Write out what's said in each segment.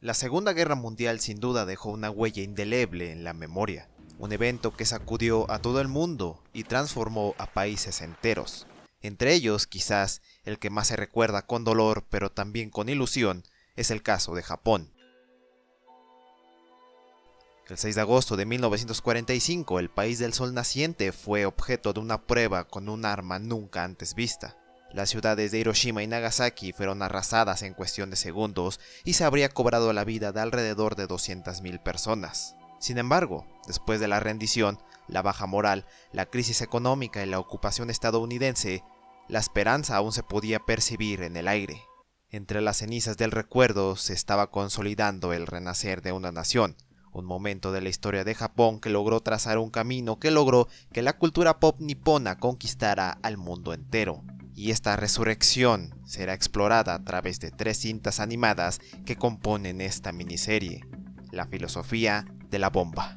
La Segunda Guerra Mundial sin duda dejó una huella indeleble en la memoria, un evento que sacudió a todo el mundo y transformó a países enteros. Entre ellos, quizás, el que más se recuerda con dolor pero también con ilusión, es el caso de Japón. El 6 de agosto de 1945, el país del sol naciente fue objeto de una prueba con un arma nunca antes vista. Las ciudades de Hiroshima y Nagasaki fueron arrasadas en cuestión de segundos y se habría cobrado la vida de alrededor de 200.000 personas. Sin embargo, después de la rendición, la baja moral, la crisis económica y la ocupación estadounidense, la esperanza aún se podía percibir en el aire. Entre las cenizas del recuerdo se estaba consolidando el renacer de una nación, un momento de la historia de Japón que logró trazar un camino que logró que la cultura pop nipona conquistara al mundo entero. Y esta resurrección será explorada a través de 3 cintas animadas que componen esta miniserie: La filosofía de la bomba.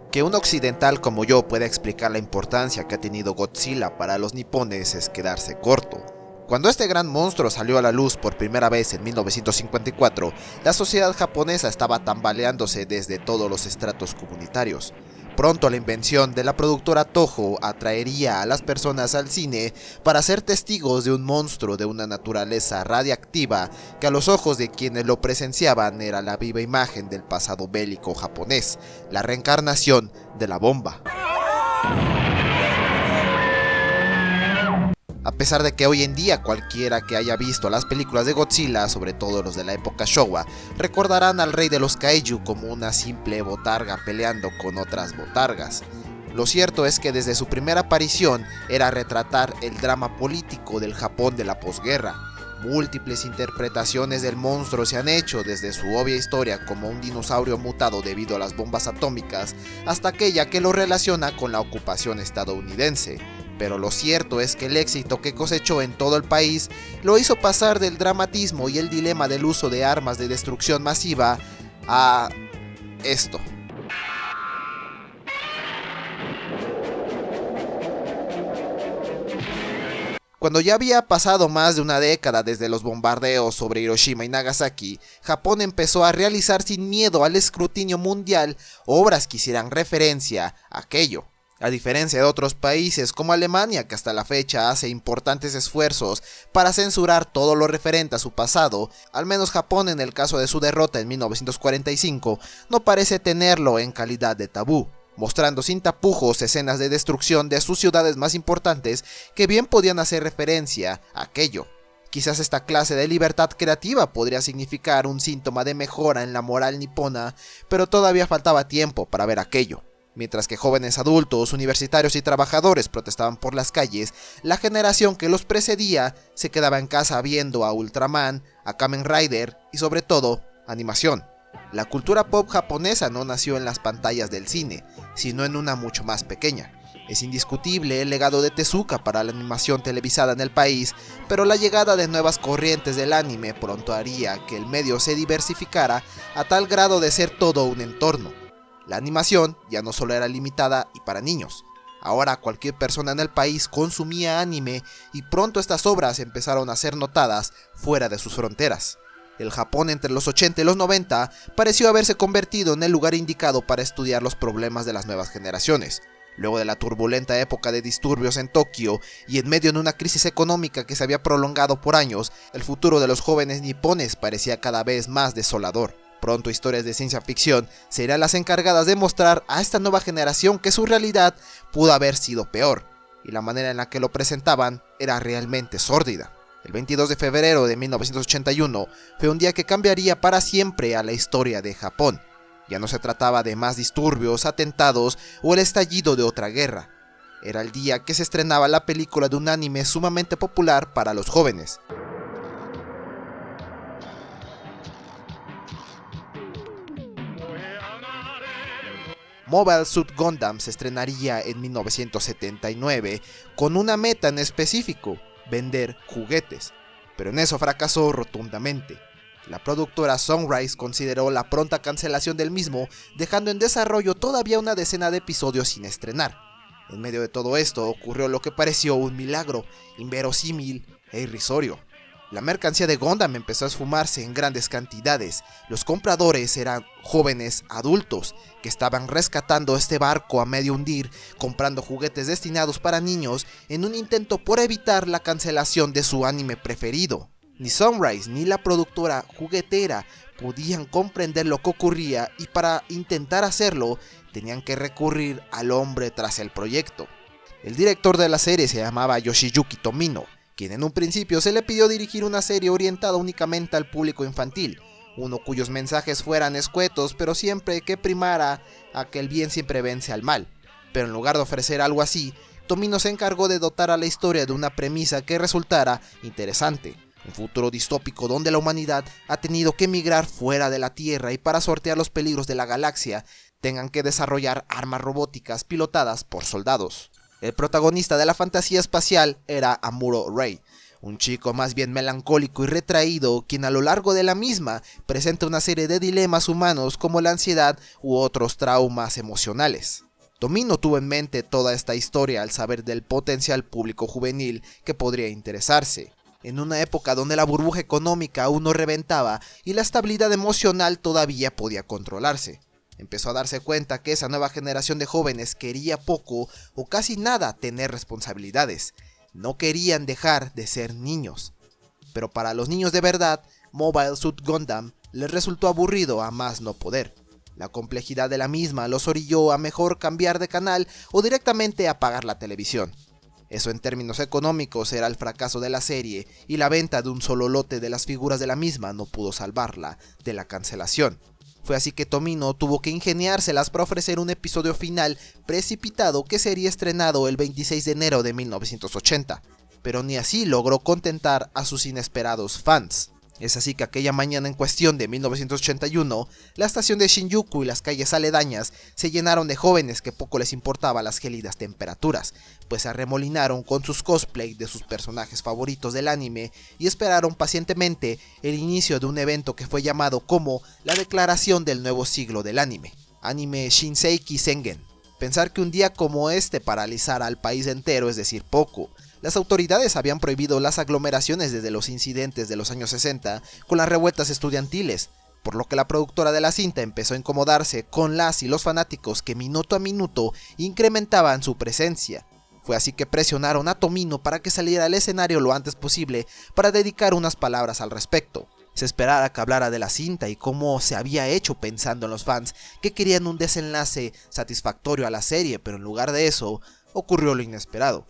Que un occidental como yo pueda explicar la importancia que ha tenido Godzilla para los nipones es quedarse corto. Cuando este gran monstruo salió a la luz por primera vez en 1954, la sociedad japonesa estaba tambaleándose desde todos los estratos comunitarios. Pronto la invención de la productora Toho atraería a las personas al cine para ser testigos de un monstruo de una naturaleza radiactiva que a los ojos de quienes lo presenciaban era la viva imagen del pasado bélico japonés, la reencarnación de la bomba. A pesar de que hoy en día cualquiera que haya visto las películas de Godzilla, sobre todo los de la época Showa, recordarán al rey de los kaiju como una simple botarga peleando con otras botargas. Lo cierto es que desde su primera aparición era retratar el drama político del Japón de la posguerra. Múltiples interpretaciones del monstruo se han hecho, desde su obvia historia como un dinosaurio mutado debido a las bombas atómicas, hasta aquella que lo relaciona con la ocupación estadounidense. Pero lo cierto es que el éxito que cosechó en todo el país lo hizo pasar del dramatismo y el dilema del uso de armas de destrucción masiva a esto. Cuando ya había pasado más de una década desde los bombardeos sobre Hiroshima y Nagasaki, Japón empezó a realizar sin miedo al escrutinio mundial obras que hicieran referencia a aquello. A diferencia de otros países como Alemania, que hasta la fecha hace importantes esfuerzos para censurar todo lo referente a su pasado, al menos Japón, en el caso de su derrota en 1945, no parece tenerlo en calidad de tabú, mostrando sin tapujos escenas de destrucción de sus ciudades más importantes que bien podían hacer referencia a aquello. Quizás esta clase de libertad creativa podría significar un síntoma de mejora en la moral nipona, pero todavía faltaba tiempo para ver aquello. Mientras que jóvenes adultos, universitarios y trabajadores protestaban por las calles, la generación que los precedía se quedaba en casa viendo a Ultraman, a Kamen Rider y sobre todo, animación. La cultura pop japonesa no nació en las pantallas del cine, sino en una mucho más pequeña. Es indiscutible el legado de Tezuka para la animación televisada en el país, pero la llegada de nuevas corrientes del anime pronto haría que el medio se diversificara a tal grado de ser todo un entorno. La animación ya no solo era limitada y para niños. Ahora cualquier persona en el país consumía anime y pronto estas obras empezaron a ser notadas fuera de sus fronteras. El Japón entre los 80 y los 90 pareció haberse convertido en el lugar indicado para estudiar los problemas de las nuevas generaciones. Luego de la turbulenta época de disturbios en Tokio y en medio de una crisis económica que se había prolongado por años, el futuro de los jóvenes nipones parecía cada vez más desolador. Pronto historias de ciencia ficción serán las encargadas de mostrar a esta nueva generación que su realidad pudo haber sido peor, y la manera en la que lo presentaban era realmente sórdida. El 22 de febrero de 1981 fue un día que cambiaría para siempre a la historia de Japón. Ya no se trataba de más disturbios, atentados o el estallido de otra guerra. Era el día que se estrenaba la película de un anime sumamente popular para los jóvenes. Mobile Suit Gundam se estrenaría en 1979 con una meta en específico: vender juguetes, pero en eso fracasó rotundamente. La productora Sunrise consideró la pronta cancelación del mismo, dejando en desarrollo todavía una decena de episodios sin estrenar. En medio de todo esto ocurrió lo que pareció un milagro, inverosímil e irrisorio. La mercancía de Gundam empezó a esfumarse en grandes cantidades. Los compradores eran jóvenes adultos que estaban rescatando este barco a medio hundir, comprando juguetes destinados para niños en un intento por evitar la cancelación de su anime preferido. Ni Sunrise ni la productora juguetera podían comprender lo que ocurría, y para intentar hacerlo tenían que recurrir al hombre tras el proyecto. El director de la serie se llamaba Yoshiyuki Tomino, quien en un principio se le pidió dirigir una serie orientada únicamente al público infantil, uno cuyos mensajes fueran escuetos, pero siempre que primara a que el bien siempre vence al mal. Pero en lugar de ofrecer algo así, Tomino se encargó de dotar a la historia de una premisa que resultara interesante: un futuro distópico donde la humanidad ha tenido que emigrar fuera de la Tierra y, para sortear los peligros de la galaxia, tengan que desarrollar armas robóticas pilotadas por soldados. El protagonista de la fantasía espacial era Amuro Ray, un chico más bien melancólico y retraído, quien a lo largo de la misma presenta una serie de dilemas humanos como la ansiedad u otros traumas emocionales. Tomino tuvo en mente toda esta historia al saber del potencial público juvenil que podría interesarse, en una época donde la burbuja económica aún no reventaba y la estabilidad emocional todavía podía controlarse. Empezó a darse cuenta que esa nueva generación de jóvenes quería poco o casi nada tener responsabilidades. No querían dejar de ser niños. Pero para los niños de verdad, Mobile Suit Gundam les resultó aburrido a más no poder. La complejidad de la misma los orilló a mejor cambiar de canal o directamente apagar la televisión. Eso en términos económicos era el fracaso de la serie, y la venta de un solo lote de las figuras de la misma no pudo salvarla de la cancelación. Fue así que Tomino tuvo que ingeniárselas para ofrecer un episodio final precipitado que sería estrenado el 26 de enero de 1980, pero ni así logró contentar a sus inesperados fans. Es así que aquella mañana en cuestión de 1981, la estación de Shinjuku y las calles aledañas se llenaron de jóvenes que poco les importaba las gélidas temperaturas, pues se arremolinaron con sus cosplay de sus personajes favoritos del anime y esperaron pacientemente el inicio de un evento que fue llamado como la declaración del nuevo siglo del anime, Anime Shinseiki Sengen. Pensar que un día como este paralizara al país entero es decir poco. Las autoridades habían prohibido las aglomeraciones desde los incidentes de los años 60 con las revueltas estudiantiles, por lo que la productora de la cinta empezó a incomodarse con las y los fanáticos que minuto a minuto incrementaban su presencia. Fue así que presionaron a Tomino para que saliera al escenario lo antes posible para dedicar unas palabras al respecto. Se esperaba que hablara de la cinta y cómo se había hecho pensando en los fans que querían un desenlace satisfactorio a la serie, pero en lugar de eso ocurrió lo inesperado.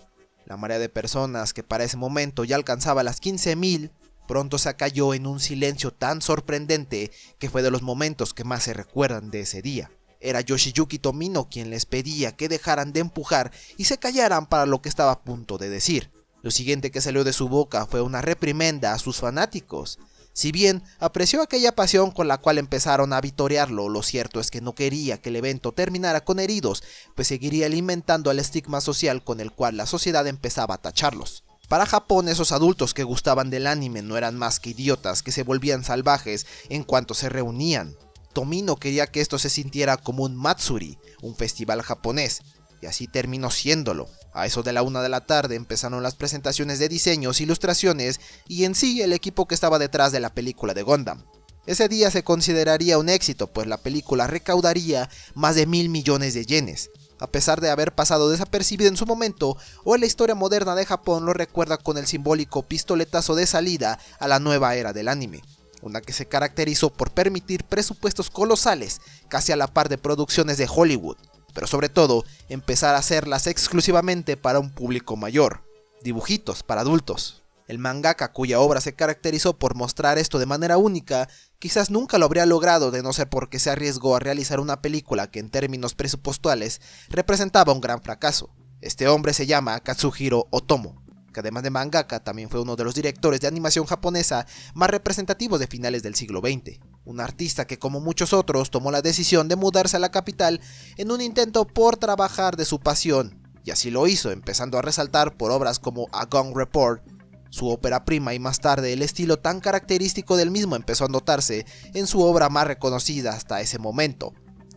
La marea de personas, que para ese momento ya alcanzaba las 15.000, pronto se acalló en un silencio tan sorprendente que fue de los momentos que más se recuerdan de ese día. Era Yoshiyuki Tomino quien les pedía que dejaran de empujar y se callaran para lo que estaba a punto de decir. Lo siguiente que salió de su boca fue una reprimenda a sus fanáticos. Si bien apreció aquella pasión con la cual empezaron a vitorearlo, lo cierto es que no quería que el evento terminara con heridos, pues seguiría alimentando el estigma social con el cual la sociedad empezaba a tacharlos. Para Japón, esos adultos que gustaban del anime no eran más que idiotas que se volvían salvajes en cuanto se reunían. Tomino quería que esto se sintiera como un matsuri, un festival japonés, y así terminó siéndolo. A eso de la 1 de la tarde empezaron las presentaciones de diseños, ilustraciones y en sí el equipo que estaba detrás de la película de Gundam. Ese día se consideraría un éxito, pues la película recaudaría más de 1.000 millones de yenes. A pesar de haber pasado desapercibido en su momento, hoy la historia moderna de Japón lo recuerda con el simbólico pistoletazo de salida a la nueva era del anime, una que se caracterizó por permitir presupuestos colosales, casi a la par de producciones de Hollywood, pero sobre todo empezar a hacerlas exclusivamente para un público mayor, dibujitos para adultos. El mangaka, cuya obra se caracterizó por mostrar esto de manera única, quizás nunca lo habría logrado de no ser porque se arriesgó a realizar una película que en términos presupuestales representaba un gran fracaso. Este hombre se llama Katsuhiro Otomo, que además de mangaka también fue uno de los directores de animación japonesa más representativos de finales del siglo XX. un artista que como muchos otros tomó la decisión de mudarse a la capital en un intento por trabajar de su pasión, y así lo hizo, empezando a resaltar por obras como A Gong Report, su ópera prima, y más tarde el estilo tan característico del mismo empezó a notarse en su obra más reconocida hasta ese momento,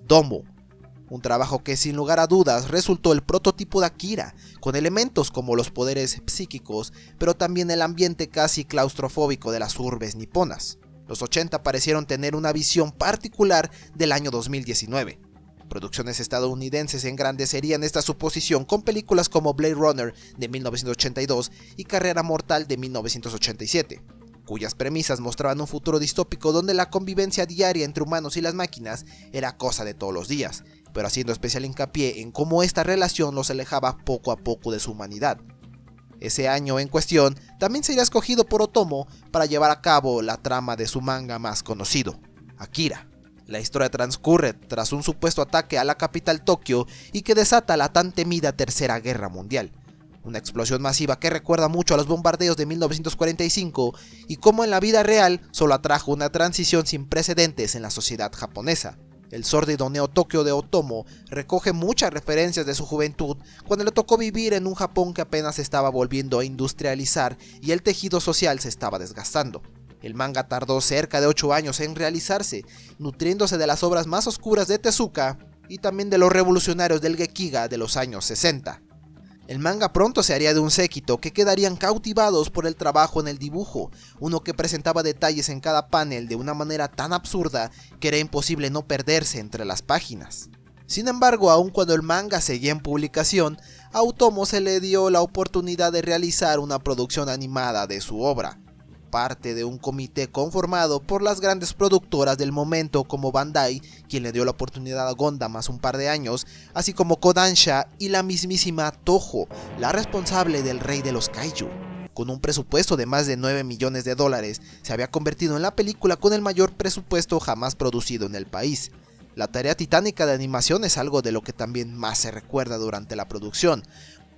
Domo, un trabajo que sin lugar a dudas resultó el prototipo de Akira, con elementos como los poderes psíquicos, pero también el ambiente casi claustrofóbico de las urbes niponas. Los 80 parecieron tener una visión particular del año 2019. Producciones estadounidenses engrandecerían esta suposición con películas como Blade Runner de 1982 y Carrera Mortal de 1987, cuyas premisas mostraban un futuro distópico donde la convivencia diaria entre humanos y las máquinas era cosa de todos los días, pero haciendo especial hincapié en cómo esta relación los alejaba poco a poco de su humanidad. Ese año en cuestión también sería escogido por Otomo para llevar a cabo la trama de su manga más conocido, Akira. La historia transcurre tras un supuesto ataque a la capital Tokio y que desata la tan temida Tercera Guerra Mundial. Una explosión masiva que recuerda mucho a los bombardeos de 1945 y cómo en la vida real solo atrajo una transición sin precedentes en la sociedad japonesa. El sórdido Neo-Tokio de Otomo recoge muchas referencias de su juventud cuando le tocó vivir en un Japón que apenas se estaba volviendo a industrializar y el tejido social se estaba desgastando. El manga tardó cerca de 8 años en realizarse, nutriéndose de las obras más oscuras de Tezuka y también de los revolucionarios del Gekiga de los años 60. El manga pronto se haría de un séquito que quedarían cautivados por el trabajo en el dibujo, uno que presentaba detalles en cada panel de una manera tan absurda que era imposible no perderse entre las páginas. Sin embargo, aun cuando el manga seguía en publicación, a Otomo se le dio la oportunidad de realizar una producción animada de su obra, parte de un comité conformado por las grandes productoras del momento como Bandai, quien le dio la oportunidad a Gundam hace un par de años, así como Kodansha y la mismísima Toho, la responsable del Rey de los Kaiju. Con un presupuesto de más de $9 millones, se había convertido en la película con el mayor presupuesto jamás producido en el país. La tarea titánica de animación es algo de lo que también más se recuerda durante la producción,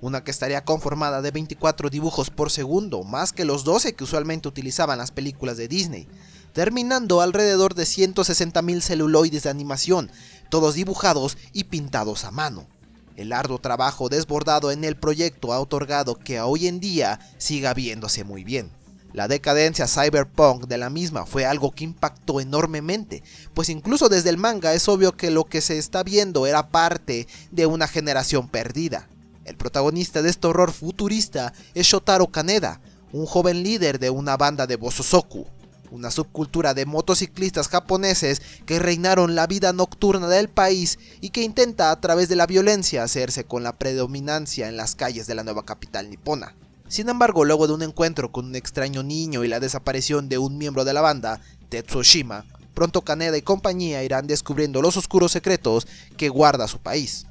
una que estaría conformada de 24 dibujos por segundo, más que los 12 que usualmente utilizaban las películas de Disney, terminando alrededor de 160.000 celuloides de animación, todos dibujados y pintados a mano. El arduo trabajo desbordado en el proyecto ha otorgado que hoy en día siga viéndose muy bien. La decadencia cyberpunk de la misma fue algo que impactó enormemente, pues incluso desde el manga es obvio que lo que se está viendo era parte de una generación perdida. El protagonista de este horror futurista es Shotaro Kaneda, un joven líder de una banda de Bosozoku, una subcultura de motociclistas japoneses que reinaron la vida nocturna del país y que intenta a través de la violencia hacerse con la predominancia en las calles de la nueva capital nipona. Sin embargo, luego de un encuentro con un extraño niño y la desaparición de un miembro de la banda, Tetsuo Shima, pronto Kaneda y compañía irán descubriendo los oscuros secretos que guarda su país.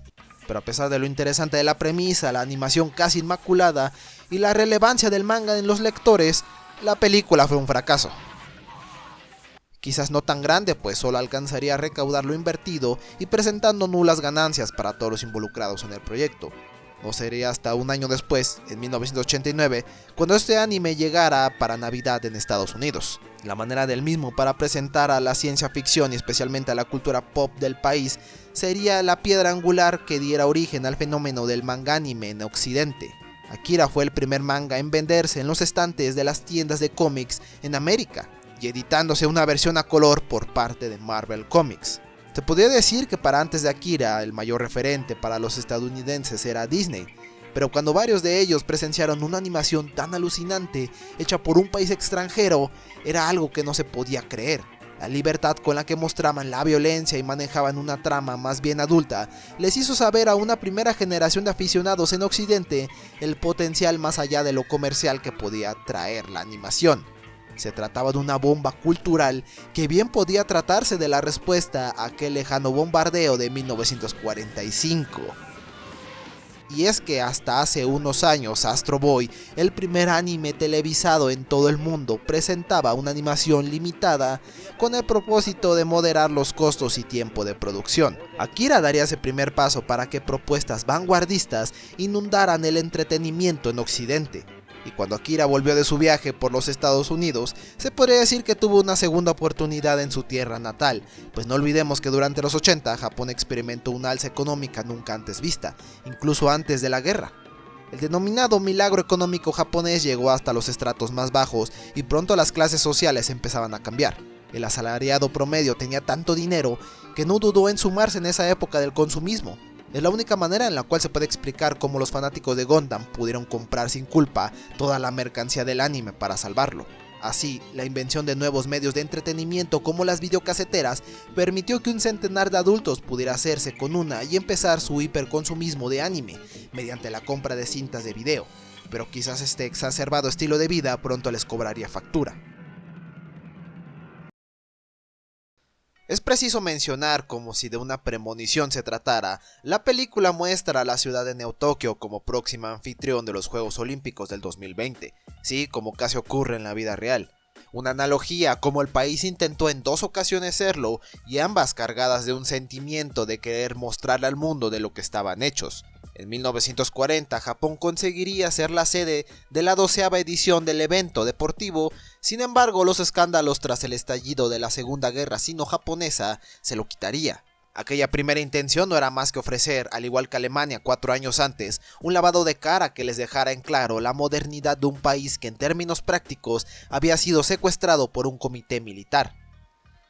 Pero a pesar de lo interesante de la premisa, la animación casi inmaculada y la relevancia del manga en los lectores, la película fue un fracaso. Quizás no tan grande, pues solo alcanzaría a recaudar lo invertido y presentando nulas ganancias para todos los involucrados en el proyecto. No sería hasta un año después, en 1989, cuando este anime llegara para Navidad en Estados Unidos. La manera del mismo para presentar a la ciencia ficción y especialmente a la cultura pop del país sería la piedra angular que diera origen al fenómeno del manga anime en Occidente. Akira fue el primer manga en venderse en los estantes de las tiendas de cómics en América y editándose una versión a color por parte de Marvel Comics. Se podría decir que para antes de Akira el mayor referente para los estadounidenses era Disney, pero cuando varios de ellos presenciaron una animación tan alucinante hecha por un país extranjero, era algo que no se podía creer. La libertad con la que mostraban la violencia y manejaban una trama más bien adulta les hizo saber a una primera generación de aficionados en Occidente el potencial más allá de lo comercial que podía traer la animación. Se trataba de una bomba cultural que bien podía tratarse de la respuesta a aquel lejano bombardeo de 1945. Y es que hasta hace unos años Astro Boy, el primer anime televisado en todo el mundo, presentaba una animación limitada con el propósito de moderar los costos y tiempo de producción. Akira daría ese primer paso para que propuestas vanguardistas inundaran el entretenimiento en Occidente. Y cuando Akira volvió de su viaje por los Estados Unidos, se podría decir que tuvo una segunda oportunidad en su tierra natal, pues no olvidemos que durante los 80 Japón experimentó una alza económica nunca antes vista, incluso antes de la guerra. El denominado milagro económico japonés llegó hasta los estratos más bajos y pronto las clases sociales empezaban a cambiar. El asalariado promedio tenía tanto dinero que no dudó en sumarse en esa época del consumismo. Es la única manera en la cual se puede explicar cómo los fanáticos de Gundam pudieron comprar sin culpa toda la mercancía del anime para salvarlo. Así, la invención de nuevos medios de entretenimiento como las videocaseteras permitió que un centenar de adultos pudiera hacerse con una y empezar su hiperconsumismo de anime mediante la compra de cintas de video, pero quizás este exacerbado estilo de vida pronto les cobraría factura. Es preciso mencionar, como si de una premonición se tratara, la película muestra a la ciudad de Neo Tokio como próxima anfitrión de los Juegos Olímpicos del 2020, sí, como casi ocurre en la vida real. Una analogía como el país intentó en 2 ocasiones serlo, y ambas cargadas de un sentimiento de querer mostrarle al mundo de lo que estaban hechos. En 1940, Japón conseguiría ser la sede de la 12ª edición del evento deportivo. Sin embargo, los escándalos tras el estallido de la Segunda Guerra Sino-Japonesa se lo quitaría. Aquella primera intención no era más que ofrecer, al igual que Alemania 4 años antes, un lavado de cara que les dejara en claro la modernidad de un país que en términos prácticos había sido secuestrado por un comité militar.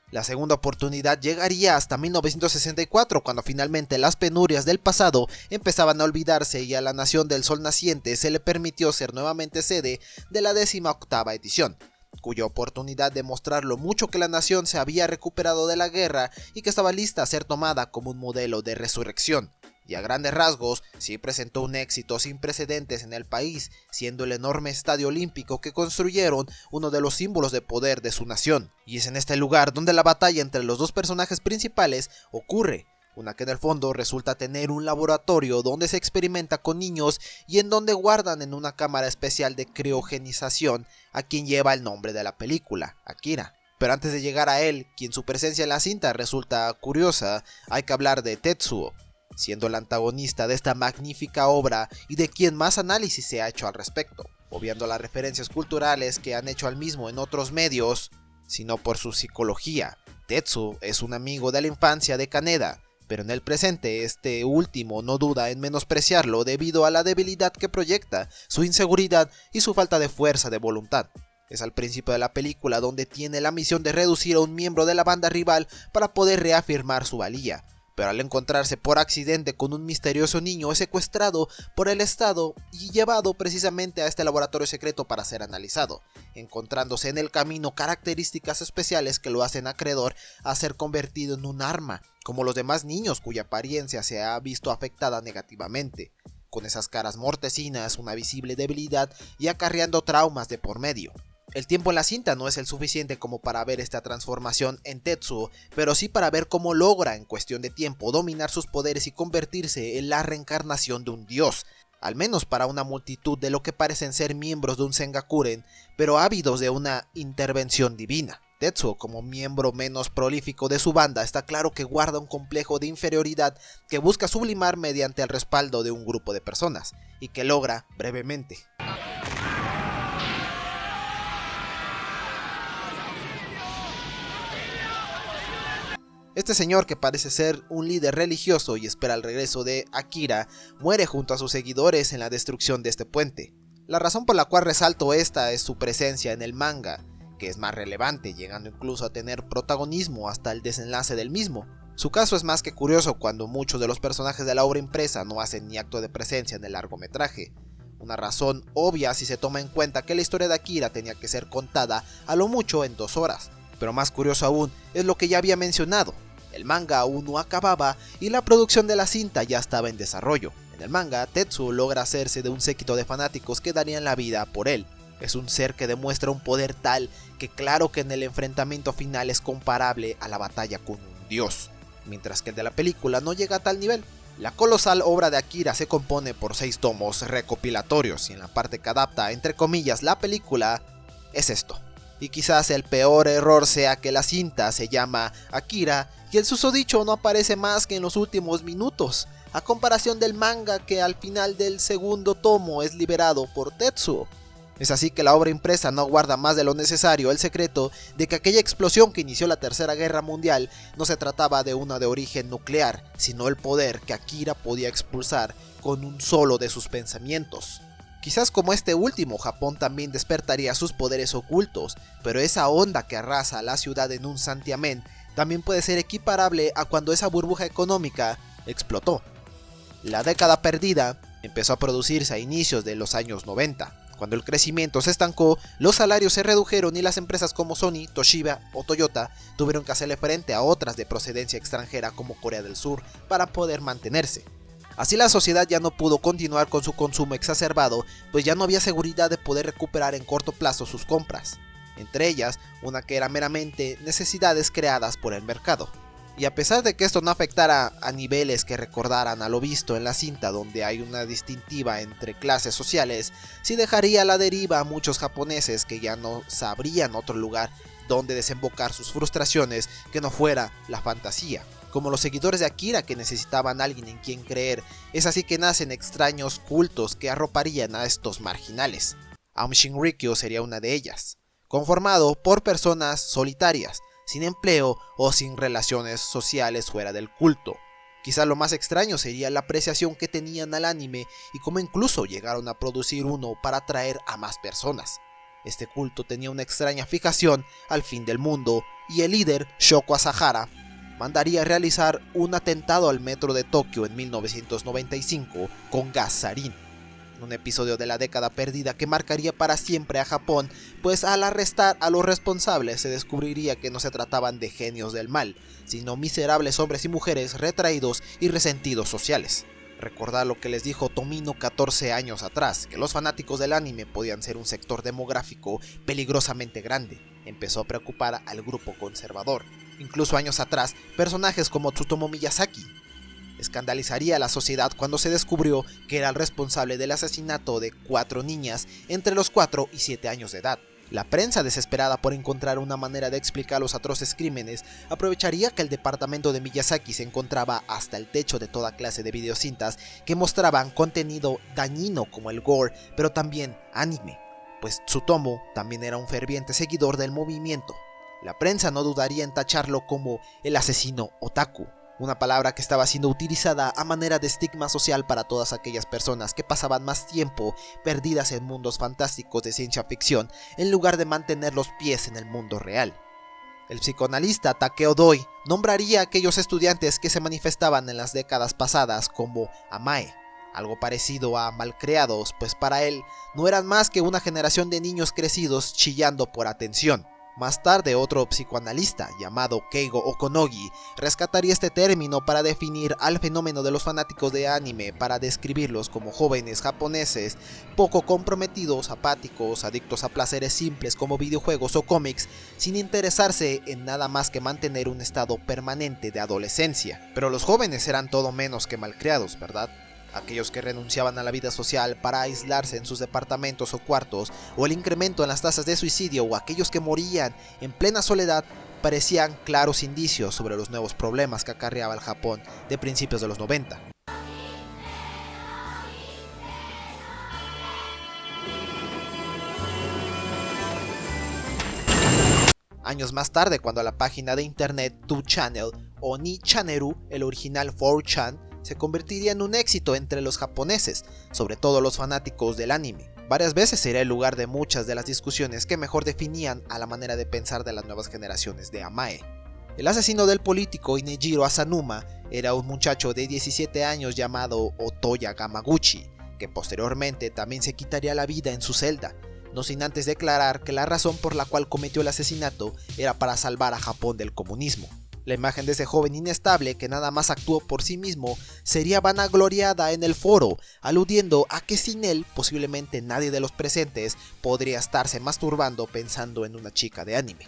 La segunda oportunidad llegaría hasta 1964, cuando finalmente las penurias del pasado empezaban a olvidarse y a la Nación del Sol Naciente se le permitió ser nuevamente sede de la 18ª edición, cuya oportunidad de mostrar lo mucho que la nación se había recuperado de la guerra y que estaba lista a ser tomada como un modelo de resurrección. Y a grandes rasgos, sí presentó un éxito sin precedentes en el país, siendo el enorme estadio olímpico que construyeron uno de los símbolos de poder de su nación. Y es en este lugar donde la batalla entre los dos personajes principales ocurre, una que en el fondo resulta tener un laboratorio donde se experimenta con niños y en donde guardan en una cámara especial de criogenización a quien lleva el nombre de la película, Akira. Pero antes de llegar a él, quien su presencia en la cinta resulta curiosa, hay que hablar de Tetsuo, siendo el antagonista de esta magnífica obra y de quien más análisis se ha hecho al respecto, obviando las referencias culturales que han hecho al mismo en otros medios, sino por su psicología. Tetsuo es un amigo de la infancia de Kaneda, pero en el presente este último no duda en menospreciarlo debido a la debilidad que proyecta, su inseguridad y su falta de fuerza de voluntad. Es al principio de la película donde tiene la misión de reducir a un miembro de la banda rival para poder reafirmar su valía, pero al encontrarse por accidente con un misterioso niño es secuestrado por el Estado y llevado precisamente a este laboratorio secreto para ser analizado, encontrándose en el camino características especiales que lo hacen acreedor a ser convertido en un arma, como los demás niños cuya apariencia se ha visto afectada negativamente, con esas caras mortecinas, una visible debilidad y acarreando traumas de por medio. El tiempo en la cinta no es el suficiente como para ver esta transformación en Tetsuo, pero sí para ver cómo logra en cuestión de tiempo dominar sus poderes y convertirse en la reencarnación de un dios, al menos para una multitud de lo que parecen ser miembros de un Sengakuren, pero ávidos de una intervención divina. Tetsuo, como miembro menos prolífico de su banda, está claro que guarda un complejo de inferioridad que busca sublimar mediante el respaldo de un grupo de personas, y que logra brevemente. Este señor, que parece ser un líder religioso y espera el regreso de Akira, muere junto a sus seguidores en la destrucción de este puente. La razón por la cual resalto esta es su presencia en el manga, que es más relevante, llegando incluso a tener protagonismo hasta el desenlace del mismo. Su caso es más que curioso cuando muchos de los personajes de la obra impresa no hacen ni acto de presencia en el largometraje. Una razón obvia si se toma en cuenta que la historia de Akira tenía que ser contada a lo mucho en 2 horas. Pero más curioso aún es lo que ya había mencionado. El manga aún no acababa y la producción de la cinta ya estaba en desarrollo. En el manga, Tetsuo logra hacerse de un séquito de fanáticos que darían la vida por él. Es un ser que demuestra un poder tal que claro que en el enfrentamiento final es comparable a la batalla con un dios, mientras que el de la película no llega a tal nivel. La colosal obra de Akira se compone por 6 tomos recopilatorios y en la parte que adapta entre comillas la película es esto. Y quizás el peor error sea que la cinta se llama Akira y el susodicho no aparece más que en los últimos minutos, a comparación del manga que al final del segundo tomo es liberado por Tetsuo. Es así que la obra impresa no guarda más de lo necesario el secreto de que aquella explosión que inició la Tercera Guerra Mundial no se trataba de una de origen nuclear, sino el poder que Akira podía expulsar con un solo de sus pensamientos. Quizás como este último, Japón también despertaría sus poderes ocultos, pero esa onda que arrasa a la ciudad en un santiamén también puede ser equiparable a cuando esa burbuja económica explotó. La década perdida empezó a producirse a inicios de los años 90. Cuando el crecimiento se estancó, los salarios se redujeron y las empresas como Sony, Toshiba o Toyota tuvieron que hacerle frente a otras de procedencia extranjera como Corea del Sur para poder mantenerse. Así la sociedad ya no pudo continuar con su consumo exacerbado, pues ya no había seguridad de poder recuperar en corto plazo sus compras, entre ellas una que era meramente necesidades creadas por el mercado. Y a pesar de que esto no afectara a niveles que recordaran a lo visto en la cinta donde hay una distintiva entre clases sociales, sí dejaría a la deriva a muchos japoneses que ya no sabrían otro lugar donde desembocar sus frustraciones que no fuera la fantasía. Como los seguidores de Akira que necesitaban a alguien en quien creer, es así que nacen extraños cultos que arroparían a estos marginales. Aum Shinrikyo sería una de ellas, conformado por personas solitarias, sin empleo o sin relaciones sociales fuera del culto. Quizá lo más extraño sería la apreciación que tenían al anime y cómo incluso llegaron a producir uno para atraer a más personas. Este culto tenía una extraña fijación al fin del mundo y el líder, Shoko Asahara, mandaría a realizar un atentado al metro de Tokio en 1995 con gas sarín. Un episodio de la década perdida que marcaría para siempre a Japón, pues al arrestar a los responsables se descubriría que no se trataban de genios del mal, sino miserables hombres y mujeres retraídos y resentidos sociales. Recordar lo que les dijo Tomino 14 años atrás, que los fanáticos del anime podían ser un sector demográfico peligrosamente grande, empezó a preocupar al grupo conservador. Incluso años atrás, personajes como Tsutomu Miyazaki escandalizaría a la sociedad cuando se descubrió que era el responsable del asesinato de 4 niñas entre los 4 y 7 años de edad. La prensa, desesperada por encontrar una manera de explicar los atroces crímenes, aprovecharía que el departamento de Miyazaki se encontraba hasta el techo de toda clase de videocintas que mostraban contenido dañino como el gore, pero también anime, pues Tsutomu también era un ferviente seguidor del movimiento. La prensa no dudaría en tacharlo como el asesino otaku, una palabra que estaba siendo utilizada a manera de estigma social para todas aquellas personas que pasaban más tiempo perdidas en mundos fantásticos de ciencia ficción en lugar de mantener los pies en el mundo real. El psicoanalista Takeo Doi nombraría a aquellos estudiantes que se manifestaban en las décadas pasadas como amae, algo parecido a malcriados, pues para él no eran más que una generación de niños crecidos chillando por atención. Más tarde, otro psicoanalista llamado Keigo Okonogi rescataría este término para definir al fenómeno de los fanáticos de anime, para describirlos como jóvenes japoneses poco comprometidos, apáticos, adictos a placeres simples como videojuegos o cómics, sin interesarse en nada más que mantener un estado permanente de adolescencia. Pero los jóvenes eran todo menos que malcriados, ¿verdad? Aquellos que renunciaban a la vida social para aislarse en sus departamentos o cuartos, o el incremento en las tasas de suicidio, o aquellos que morían en plena soledad, parecían claros indicios sobre los nuevos problemas que acarreaba el Japón de principios de los 90. Años más tarde, cuando la página de internet 2Channel o Ni Channeru, el original 4chan, se convertiría en un éxito entre los japoneses, sobre todo los fanáticos del anime. Varias veces sería el lugar de muchas de las discusiones que mejor definían a la manera de pensar de las nuevas generaciones de amae. El asesino del político Inejiro Asanuma era un muchacho de 17 años llamado Otoya Gamaguchi, que posteriormente también se quitaría la vida en su celda, no sin antes declarar que la razón por la cual cometió el asesinato era para salvar a Japón del comunismo. La imagen de ese joven inestable que nada más actuó por sí mismo sería vanagloriada en el foro, aludiendo a que sin él posiblemente nadie de los presentes podría estarse masturbando pensando en una chica de anime.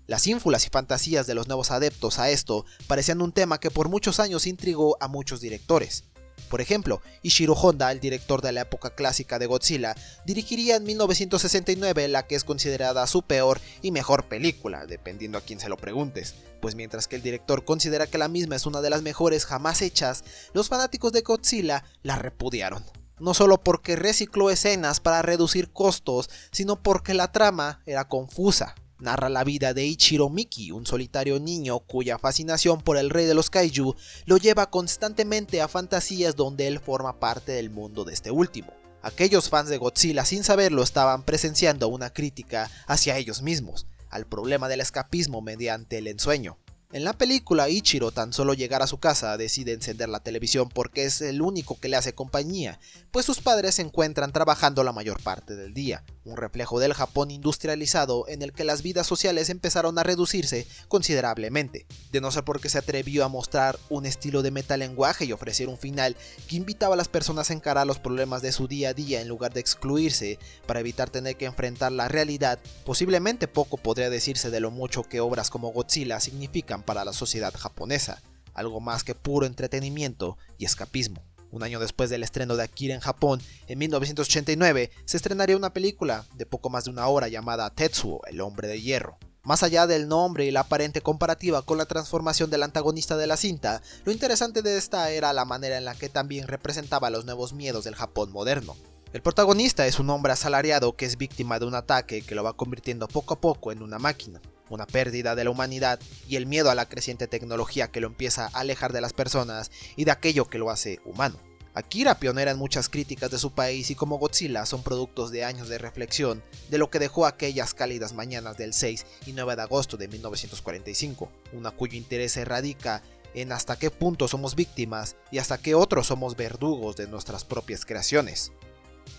Las ínfulas y fantasías de los nuevos adeptos a esto parecían un tema que por muchos años intrigó a muchos directores. Por ejemplo, Ishiro Honda, el director de la época clásica de Godzilla, dirigiría en 1969 la que es considerada su peor y mejor película, dependiendo a quien se lo preguntes, pues mientras que el director considera que la misma es una de las mejores jamás hechas, los fanáticos de Godzilla la repudiaron. no solo porque recicló escenas para reducir costos, sino porque la trama era confusa. Narra la vida de Ichiro Miki, un solitario niño cuya fascinación por el rey de los kaiju lo lleva constantemente a fantasías donde él forma parte del mundo de este último. Aquellos fans de Godzilla sin saberlo estaban presenciando una crítica hacia ellos mismos, al problema del escapismo mediante el ensueño. En la película, Ichiro, tan solo llegar a su casa, decide encender la televisión porque es el único que le hace compañía, pues sus padres se encuentran trabajando la mayor parte del día, un reflejo del Japón industrializado en el que las vidas sociales empezaron a reducirse considerablemente, de no ser porque se atrevió a mostrar un estilo de metalenguaje y ofrecer un final que invitaba a las personas a encarar los problemas de su día a día en lugar de excluirse para evitar tener que enfrentar la realidad. Posiblemente poco podría decirse de lo mucho que obras como Godzilla significan para la sociedad japonesa, algo más que puro entretenimiento y escapismo. Un año después del estreno de Akira en Japón, en 1989, se estrenaría una película de poco más de una hora llamada Tetsuo, el hombre de hierro. Más allá del nombre y la aparente comparativa con la transformación del antagonista de la cinta, lo interesante de esta era la manera en la que también representaba los nuevos miedos del Japón moderno. El protagonista es un hombre asalariado que es víctima de un ataque que lo va convirtiendo poco a poco en una máquina, una pérdida de la humanidad y el miedo a la creciente tecnología que lo empieza a alejar de las personas y de aquello que lo hace humano. Akira, pionera en muchas críticas de su país, y como Godzilla, son productos de años de reflexión de lo que dejó aquellas cálidas mañanas del 6 y 9 de agosto de 1945, una cuyo interés se radica en hasta qué punto somos víctimas y hasta qué otros somos verdugos de nuestras propias creaciones.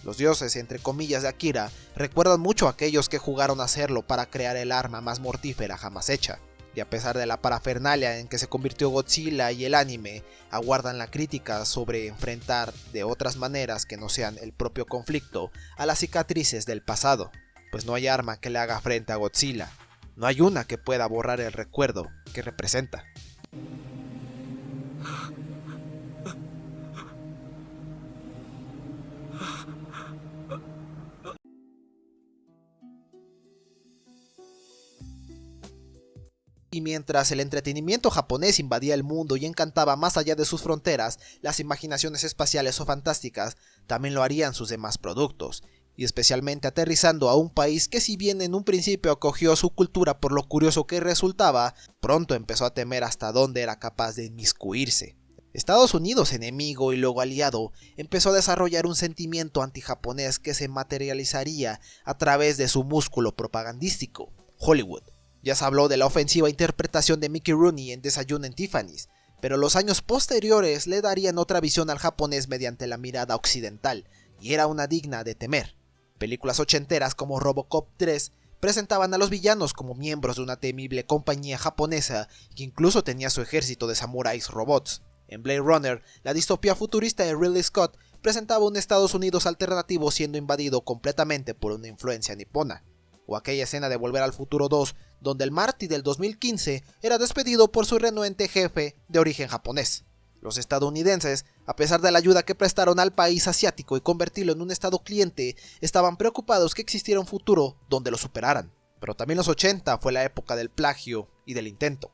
Los dioses, entre comillas, de Akira recuerdan mucho a aquellos que jugaron a hacerlo para crear el arma más mortífera jamás hecha. Y a pesar de la parafernalia en que se convirtió Godzilla y el anime, aguardan la crítica sobre enfrentar de otras maneras que no sean el propio conflicto a las cicatrices del pasado, pues no hay arma que le haga frente a Godzilla, no hay una que pueda borrar el recuerdo que representa. Y mientras el entretenimiento japonés invadía el mundo y encantaba más allá de sus fronteras, las imaginaciones espaciales o fantásticas también lo harían sus demás productos, y especialmente aterrizando a un país que, si bien en un principio acogió su cultura por lo curioso que resultaba, pronto empezó a temer hasta dónde era capaz de inmiscuirse. Estados Unidos, enemigo y luego aliado, empezó a desarrollar un sentimiento antijaponés que se materializaría a través de su músculo propagandístico, Hollywood. Ya se habló de la ofensiva interpretación de Mickey Rooney en Desayuno en Tiffany's, pero los años posteriores le darían otra visión al japonés mediante la mirada occidental, y era una digna de temer. Películas ochenteras como Robocop 3 presentaban a los villanos como miembros de una temible compañía japonesa que incluso tenía su ejército de samuráis robots. En Blade Runner, la distopía futurista de Ridley Scott presentaba un Estados Unidos alternativo siendo invadido completamente por una influencia nipona. O aquella escena de Volver al Futuro 2, donde el Marty del 2015 era despedido por su renuente jefe de origen japonés. Los estadounidenses, a pesar de la ayuda que prestaron al país asiático y convertirlo en un estado cliente, estaban preocupados que existiera un futuro donde lo superaran. Pero también los 80 fue la época del plagio y del intento.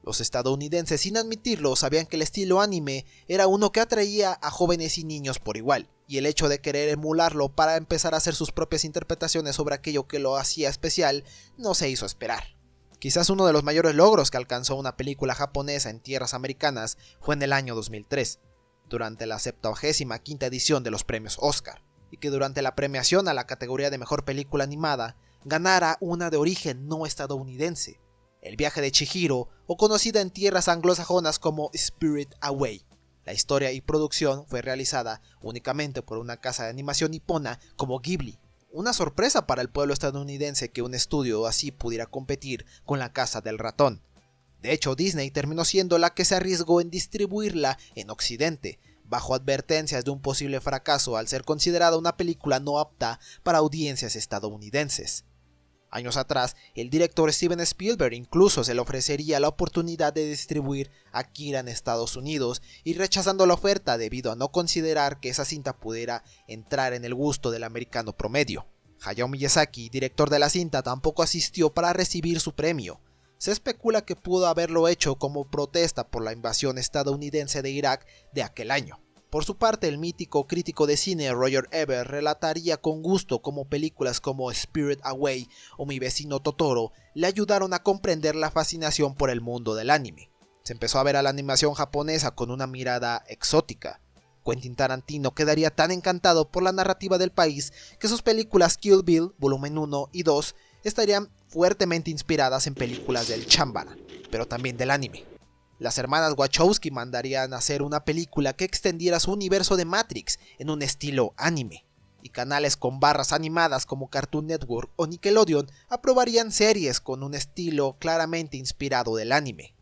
Los estadounidenses, sin admitirlo, sabían que el estilo anime era uno que atraía a jóvenes y niños por igual, y el hecho de querer emularlo para empezar a hacer sus propias interpretaciones sobre aquello que lo hacía especial no se hizo esperar. Quizás uno de los mayores logros que alcanzó una película japonesa en tierras americanas fue en el año 2003, durante la 75ª edición de los premios Oscar, y que durante la premiación a la categoría de mejor película animada ganara una de origen no estadounidense, El viaje de Chihiro, o conocida en tierras anglosajonas como Spirit Away. La historia y producción fue realizada únicamente por una casa de animación nipona como Ghibli. Una sorpresa para el pueblo estadounidense que un estudio así pudiera competir con la Casa del Ratón. De hecho, Disney terminó siendo la que se arriesgó en distribuirla en Occidente, bajo advertencias de un posible fracaso al ser considerada una película no apta para audiencias estadounidenses. Años atrás, el director Steven Spielberg incluso se le ofrecería la oportunidad de distribuir Akira en Estados Unidos, y rechazando la oferta debido a no considerar que esa cinta pudiera entrar en el gusto del americano promedio. Hayao Miyazaki, director de la cinta, tampoco asistió para recibir su premio. Se especula que pudo haberlo hecho como protesta por la invasión estadounidense de Irak de aquel año. Por su parte, el mítico crítico de cine Roger Ebert relataría con gusto cómo películas como Spirit Away o Mi vecino Totoro le ayudaron a comprender la fascinación por el mundo del anime. Se empezó a ver a la animación japonesa con una mirada exótica. Quentin Tarantino quedaría tan encantado por la narrativa del país que sus películas Kill Bill, volumen 1 y 2 estarían fuertemente inspiradas en películas del Chambara, pero también del anime. Las hermanas Wachowski mandarían a hacer una película que extendiera su universo de Matrix en un estilo anime, y canales con barras animadas como Cartoon Network o Nickelodeon aprobarían series con un estilo claramente inspirado del anime.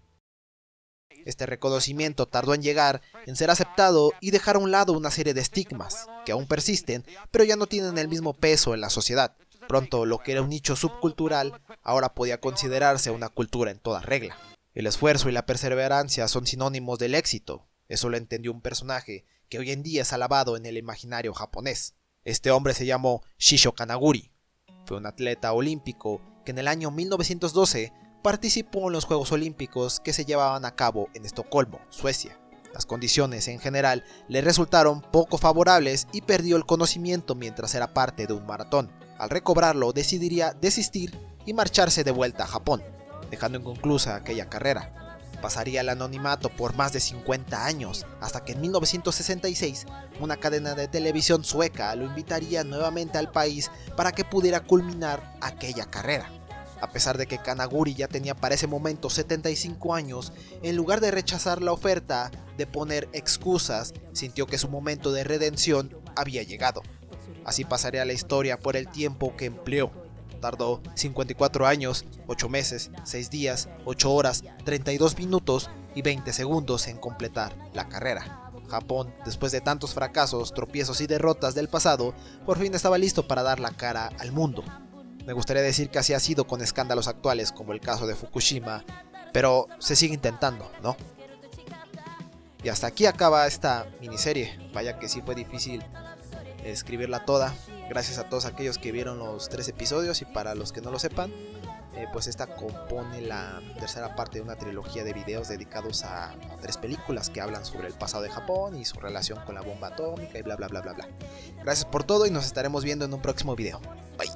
Este reconocimiento tardó en llegar, en ser aceptado y dejar a un lado una serie de estigmas, que aún persisten, pero ya no tienen el mismo peso en la sociedad. Pronto lo que era un nicho subcultural, ahora podía considerarse una cultura en toda regla. El esfuerzo y la perseverancia son sinónimos del éxito, eso lo entendió un personaje que hoy en día es alabado en el imaginario japonés. Este hombre se llamó Shisho Kanaguri. Fue un atleta olímpico que en el año 1912 participó en los Juegos Olímpicos que se llevaban a cabo en Estocolmo, Suecia. Las condiciones en general le resultaron poco favorables y perdió el conocimiento mientras era parte de un maratón. Al recobrarlo decidiría desistir y marcharse de vuelta a Japón, dejando inconclusa aquella carrera. Pasaría al anonimato por más de 50 años, hasta que en 1966 una cadena de televisión sueca lo invitaría nuevamente al país para que pudiera culminar aquella carrera. A pesar de que Kanaguri ya tenía para ese momento 75 años, en lugar de rechazar la oferta de poner excusas, sintió que su momento de redención había llegado. Así pasaría la historia por el tiempo que empleó. Tardó 54 años, 8 meses, 6 días, 8 horas, 32 minutos y 20 segundos en completar la carrera. Japón, después de tantos fracasos, tropiezos y derrotas del pasado, por fin estaba listo para dar la cara al mundo. Me gustaría decir que así ha sido con escándalos actuales como el caso de Fukushima, pero se sigue intentando, ¿no? Y hasta aquí acaba esta miniserie. Vaya que sí fue difícil escribirla toda. Gracias a todos aquellos que vieron los 3 episodios, y para los que no lo sepan, pues esta compone la tercera parte de una trilogía de videos dedicados a 3 películas que hablan sobre el pasado de Japón y su relación con la bomba atómica y bla bla bla bla bla. Gracias por todo y nos estaremos viendo en un próximo video. Bye.